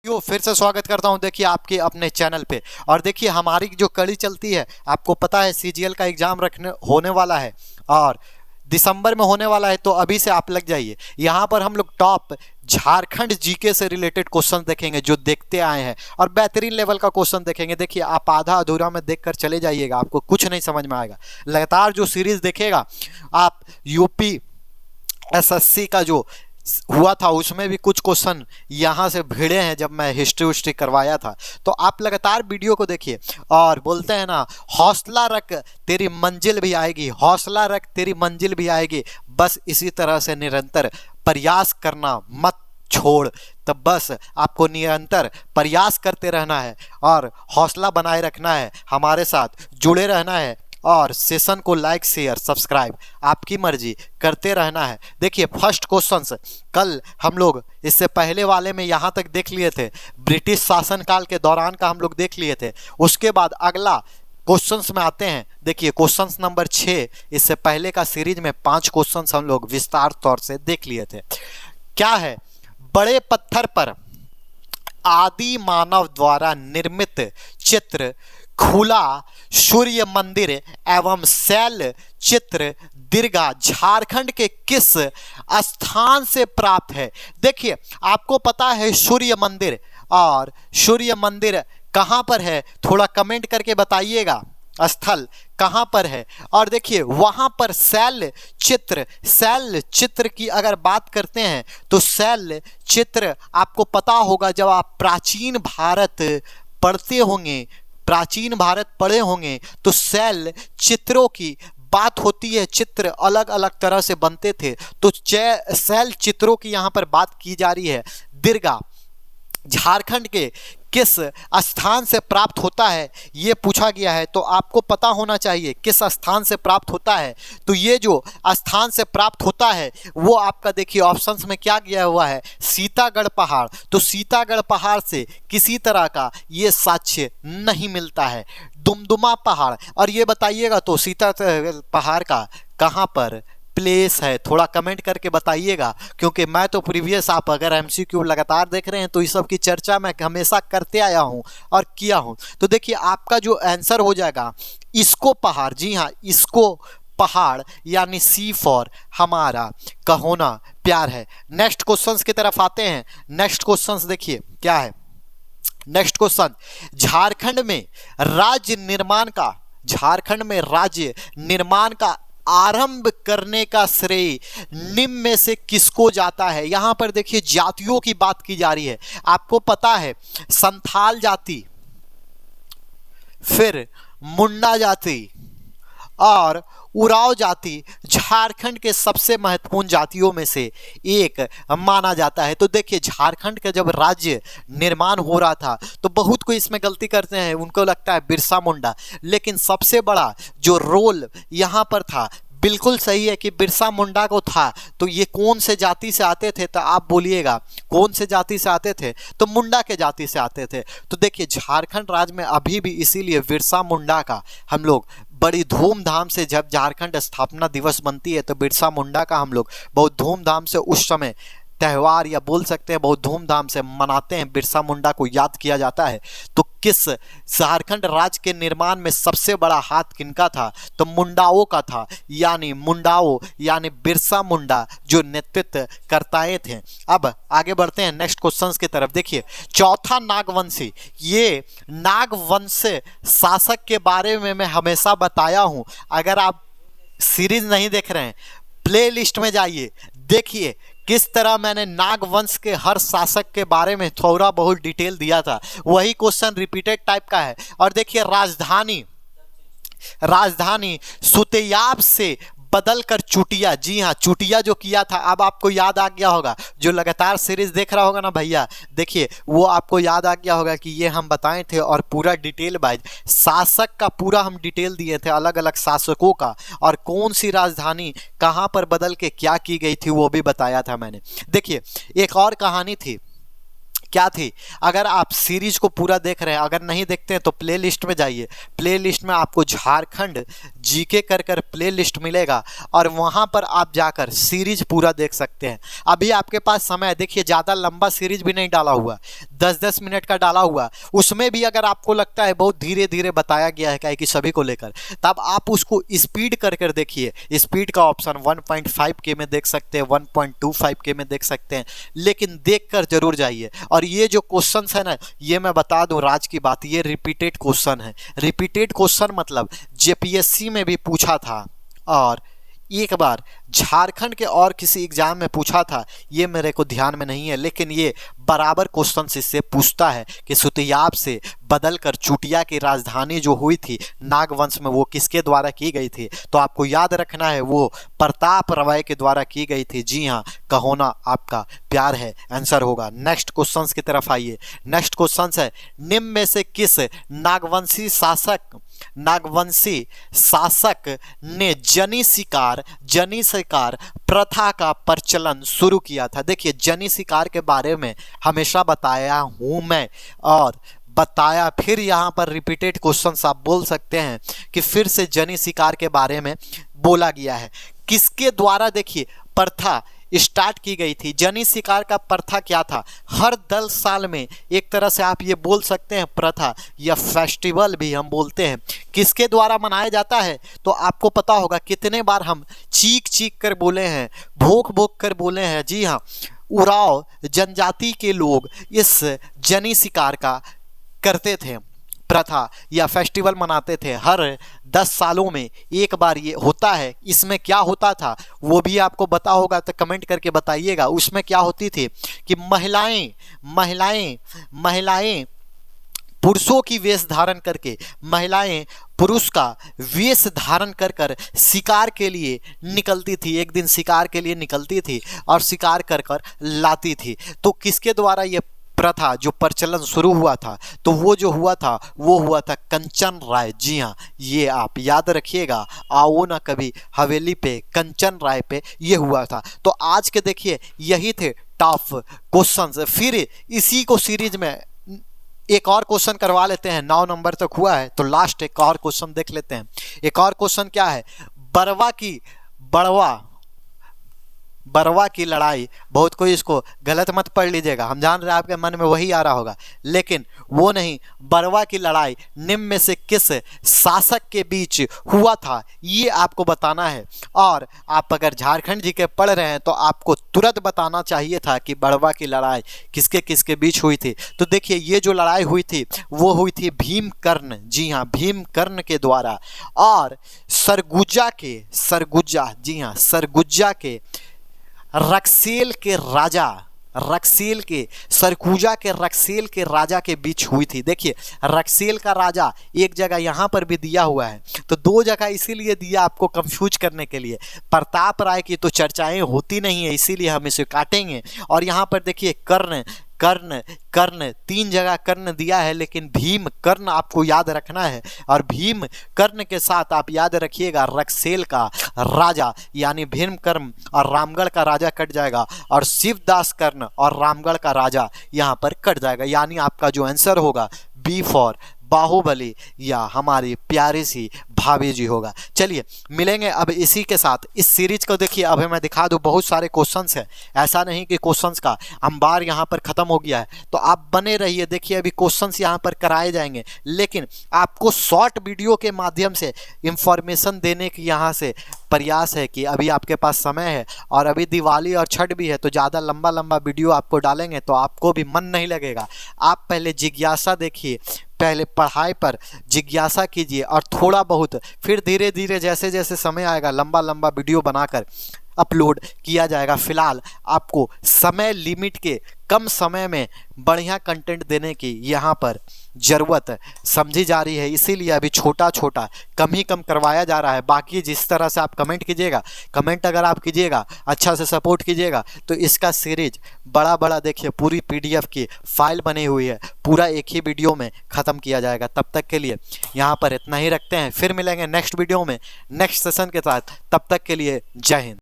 यो फिर से स्वागत करता हूं देखिए आपके अपने चैनल पे। और देखिए हमारी जो कड़ी चलती है, आपको पता है सीजीएल का एग्जाम होने वाला है और दिसंबर में होने वाला है, तो अभी से आप लग जाइए। यहाँ पर हम लोग टॉप झारखंड जीके से रिलेटेड क्वेश्चन देखेंगे जो देखते आए हैं और बेहतरीन लेवल का क्वेश्चन देखेंगे। देखिए आप आधा अधूरा में देखकर चले जाइएगा, आपको कुछ नहीं समझ में आएगा। लगातार जो सीरीज देखेगा आप, यूपी एसएससी का जो हुआ था उसमें भी कुछ क्वेश्चन यहाँ से भिड़े हैं जब मैं हिस्ट्री करवाया था। तो आप लगातार वीडियो को देखिए और बोलते हैं ना, हौसला रख तेरी मंजिल भी आएगी, हौसला रख तेरी मंजिल भी आएगी। बस इसी तरह से निरंतर प्रयास करना मत छोड़। तब बस आपको निरंतर प्रयास करते रहना है और हौसला बनाए रखना है, हमारे साथ जुड़े रहना है और सेशन को लाइक शेयर सब्सक्राइब आपकी मर्जी करते रहना है। देखिए फर्स्ट क्वेश्चन कल हम लोग इससे पहले वाले में यहाँ तक देख लिए थे, ब्रिटिश शासनकाल के दौरान का हम लोग देख लिए थे। उसके बाद अगला क्वेश्चंस में आते हैं। देखिए क्वेश्चंस नंबर 6, इससे पहले का सीरीज में 5 क्वेश्चंस हम लोग विस्तार तौर से देख लिए थे। क्या है? बड़े पत्थर पर आदि मानव द्वारा निर्मित चित्र खुला सूर्य मंदिर एवं शैल चित्र दीर्घा झारखंड के किस स्थान से प्राप्त है? देखिए आपको पता है सूर्य मंदिर, और सूर्य मंदिर कहाँ पर है थोड़ा कमेंट करके बताइएगा, स्थल कहाँ पर है। और देखिए वहाँ पर शैल चित्र की अगर बात करते हैं तो शैल चित्र आपको पता होगा, जब आप प्राचीन भारत पढ़े होंगे तो शैल चित्रों की बात होती है। चित्र अलग अलग तरह से बनते थे, तो शैल चित्रों की यहाँ पर बात की जा रही है। दीर्घा झारखंड के किस स्थान से प्राप्त होता है ये पूछा गया है, तो आपको पता होना चाहिए किस स्थान से प्राप्त होता है। तो ये जो स्थान से प्राप्त होता है वो आपका देखिए ऑप्शंस में क्या दिया हुआ है, सीतागढ़ पहाड़। तो सीतागढ़ पहाड़ से किसी तरह का ये साक्ष्य नहीं मिलता है। दुमदुमा पहाड़, और ये बताइएगा तो सीतागढ़ पहाड़ का कहाँ पर प्लेस है, थोड़ा कमेंट करके बताइएगा, क्योंकि मैं तो प्रीवियस, आप अगर एमसीक्यू लगातार देख रहे हैं तो इस सब की चर्चा मैं हमेशा करते आया हूं और किया हूं। तो देखिए आपका जो आंसर हो जाएगा इसको पहाड़। जी हाँ, इसको पहाड़ यानी सी फॉर हमारा कहोना प्यार है। नेक्स्ट क्वेश्चंस की तरफ आते हैं। नेक्स्ट क्वेश्चंस देखिए क्या है। नेक्स्ट क्वेश्चन, झारखंड में राज्य निर्माण का आरंभ करने का श्रेय निम्न में से किसको जाता है? यहां पर देखिए जातियों की बात की जा रही है। आपको पता है संथाल जाति, फिर मुंडा जाति और उराव जाति झारखंड के सबसे महत्वपूर्ण जातियों में से एक माना जाता है। तो देखिए झारखंड का जब राज्य निर्माण हो रहा था तो बहुत कोई इसमें गलती करते हैं, उनको लगता है बिरसा मुंडा, लेकिन सबसे बड़ा जो रोल यहाँ पर था, बिल्कुल सही है कि बिरसा मुंडा को था। तो ये कौन से जाति से आते थे? तो आप बोलिएगा कौन से जाति से आते थे? तो मुंडा के जाति से आते थे। तो देखिए झारखंड राज्य में अभी भी इसीलिए बिरसा मुंडा का हम लोग बड़ी धूमधाम से, जब झारखंड स्थापना दिवस बनती है तो बिरसा मुंडा का हम लोग बहुत धूमधाम से उस समय त्यौहार, या बोल सकते हैं बहुत धूमधाम से मनाते हैं, बिरसा मुंडा को याद किया जाता है। तो किस झारखंड राज्य के निर्माण में सबसे बड़ा हाथ किनका था? तो मुंडाओं का था, यानी बिरसा मुंडा जो नेतृत्व करताए थे। अब आगे बढ़ते हैं नेक्स्ट क्वेश्चंस की तरफ। देखिए चौथा नागवंशी, ये नागवंश शासक के बारे में मैं हमेशा बताया हूं। अगर आप सीरीज नहीं देख रहे हैं, प्ले लिस्ट में जाइए, देखिए किस तरह मैंने नागवंश के हर शासक के बारे में थोड़ा बहुत डिटेल दिया था। वही क्वेश्चन रिपीटेड टाइप का है। और देखिए राजधानी सुतेयाब से बदल कर चुटिया, जी हाँ चुटिया जो किया था, अब आपको याद आ गया होगा, जो लगातार सीरीज देख रहा होगा ना भैया, देखिए वो आपको याद आ गया होगा कि ये हम बताए थे और पूरा डिटेल वाइज शासक का पूरा हम डिटेल दिए थे, अलग अलग शासकों का, और कौन सी राजधानी कहाँ पर बदल के क्या की गई थी वो भी बताया था मैंने। देखिए एक और कहानी थी, क्या थी? अगर आप सीरीज को पूरा देख रहे हैं, अगर नहीं देखते हैं तो प्लेलिस्ट में जाइए। प्लेलिस्ट में आपको झारखंड जीके कर कर प्ले लिस्ट मिलेगा और वहाँ पर आप जाकर सीरीज पूरा देख सकते हैं। अभी आपके पास समय है, देखिए ज़्यादा लंबा सीरीज भी नहीं डाला हुआ, 10-10 मिनट का डाला हुआ, उसमें भी अगर आपको लगता है बहुत धीरे धीरे बताया गया है क्या कि सभी को लेकर, तब आप उसको स्पीड कर कर देखिए। स्पीड का ऑप्शन 1.5K में देख सकते हैं, 1.25K में देख सकते हैं, लेकिन देख कर जरूर जाइए। और ये जो क्वेश्चन है ना, ये मैं बता दूं राज की बात, ये रिपीटेड क्वेश्चन है। रिपीटेड क्वेश्चन मतलब जेपीएससी में भी पूछा था और एक बार झारखंड के और किसी एग्जाम में पूछा था, ये मेरे को ध्यान में नहीं है, लेकिन ये बराबर क्वेश्चन इससे पूछता है कि सुतियाब से बदलकर चुटिया की राजधानी जो हुई थी नागवंश में, वो किसके द्वारा की गई थी? तो आपको याद रखना है वो प्रताप रवाय के द्वारा की गई थी। जी हाँ, कहोना आपका प्यार है आंसर होगा। नेक्स्ट क्वेश्चन की तरफ आइए। नेक्स्ट क्वेश्चन है, निम्न में से किस नागवंशी शासक ने जनी शिकार प्रथा का प्रचलन शुरू किया था? देखिए, जनी शिकार के बारे में हमेशा बताया हूं मैं, और बताया फिर यहाँ पर रिपीटेड क्वेश्चन आप बोल सकते हैं कि फिर से जनी शिकार के बारे में बोला गया है। किसके द्वारा देखिए प्रथा स्टार्ट की गई थी? जनी शिकार का प्रथा क्या था? हर 10 साल में एक तरह से आप ये बोल सकते हैं प्रथा या फेस्टिवल भी हम बोलते हैं, किसके द्वारा मनाया जाता है? तो आपको पता होगा कितने बार हम चीख कर बोले हैं, भोंक कर बोले हैं। जी हाँ, उराव जनजाति के लोग इस जनी शिकार का करते थे, प्रथा या फेस्टिवल मनाते थे। हर 10 सालों में एक बार ये होता है। इसमें क्या होता था वो भी आपको पता होगा तो कमेंट करके बताइएगा। उसमें क्या होती थी कि महिलाएं पुरुषों की वेश धारण करके, महिलाएं पुरुष का वेश धारण कर शिकार के लिए निकलती थी। एक दिन शिकार के लिए निकलती थी और शिकार कर लाती थी। तो किसके द्वारा ये प्रथा जो प्रचलन शुरू हुआ था? तो वो जो हुआ था कंचन राय। जी हाँ, ये आप याद रखिएगा, आओ ना कभी हवेली पे, कंचन राय पे ये हुआ था। तो आज के देखिए यही थे टफ क्वेश्चंस। फिर इसी को सीरीज में एक और क्वेश्चन करवा लेते हैं। 9 नंबर तक हुआ है तो लास्ट एक और क्वेश्चन देख लेते हैं। एक और क्वेश्चन क्या है? बरवा की लड़ाई, बहुत कोई इसको गलत मत पढ़ लीजिएगा, हम जान रहे हैं आपके मन में वही आ रहा होगा, लेकिन वो नहीं। बरवा की लड़ाई निम्न में से किस शासक के बीच हुआ था, ये आपको बताना है। और आप अगर झारखंड जी के पढ़ रहे हैं तो आपको तुरंत बताना चाहिए था कि बरवा की लड़ाई किसके किसके बीच हुई थी। तो देखिए, ये जो लड़ाई हुई थी वो हुई थी भीमकर्ण, जी हाँ, भीमकर्ण के द्वारा। और सरगुजा के रक्सेल के राजा के बीच हुई थी। देखिए, रक्सेल का राजा एक जगह यहाँ पर भी दिया हुआ है, तो 2 जगह इसीलिए दिया आपको कंफ्यूज करने के लिए। प्रताप राय की तो चर्चाएं होती नहीं है, इसीलिए हम इसे काटेंगे। और यहाँ पर देखिए कर्ण 3 जगह कर्ण दिया है, लेकिन भीम कर्ण आपको याद रखना है। और भीम कर्ण के साथ आप याद रखिएगा रक्सेल का राजा यानी भीमकर्ण, और रामगढ़ का राजा कट जाएगा, और शिवदास कर्ण और रामगढ़ का राजा यहाँ पर कट जाएगा। यानी आपका जो आंसर होगा बी फॉर बाहुबली या हमारी प्यारी सी भाभी जी होगा। चलिए मिलेंगे अब इसी के साथ। इस सीरीज को देखिए, अभी मैं दिखा दूं, बहुत सारे क्वेश्चंस हैं, ऐसा नहीं कि क्वेश्चंस का अंबार यहाँ पर ख़त्म हो गया है। तो आप बने रहिए, देखिए अभी क्वेश्चंस यहाँ पर कराए जाएंगे, लेकिन आपको शॉर्ट वीडियो के माध्यम से इंफॉर्मेशन देने की यहाँ से प्रयास है कि अभी आपके पास समय है और अभी दिवाली और छठ भी है, तो ज़्यादा लंबा वीडियो आपको डालेंगे तो आपको भी मन नहीं लगेगा। आप पहले जिज्ञासा देखिए, पहले पढ़ाई पर जिज्ञासा कीजिए और थोड़ा बहुत फिर धीरे धीरे जैसे जैसे समय आएगा लंबा वीडियो बनाकर अपलोड किया जाएगा। फिलहाल आपको समय लिमिट के कम समय में बढ़िया कंटेंट देने की यहाँ पर ज़रूरत समझी जा रही है, इसीलिए अभी छोटा कम ही कम करवाया जा रहा है। बाकी जिस तरह से आप कमेंट कीजिएगा, कमेंट अगर आप कीजिएगा, अच्छा से सपोर्ट कीजिएगा, तो इसका सीरीज बड़ा देखिए पूरी PDF की फाइल बनी हुई है, पूरा एक ही वीडियो में ख़त्म किया जाएगा। तब तक के लिए यहाँ पर इतना ही रखते हैं, फिर मिलेंगे नेक्स्ट वीडियो में नेक्स्ट सेशन के साथ। तब तक के लिए जय हिंद।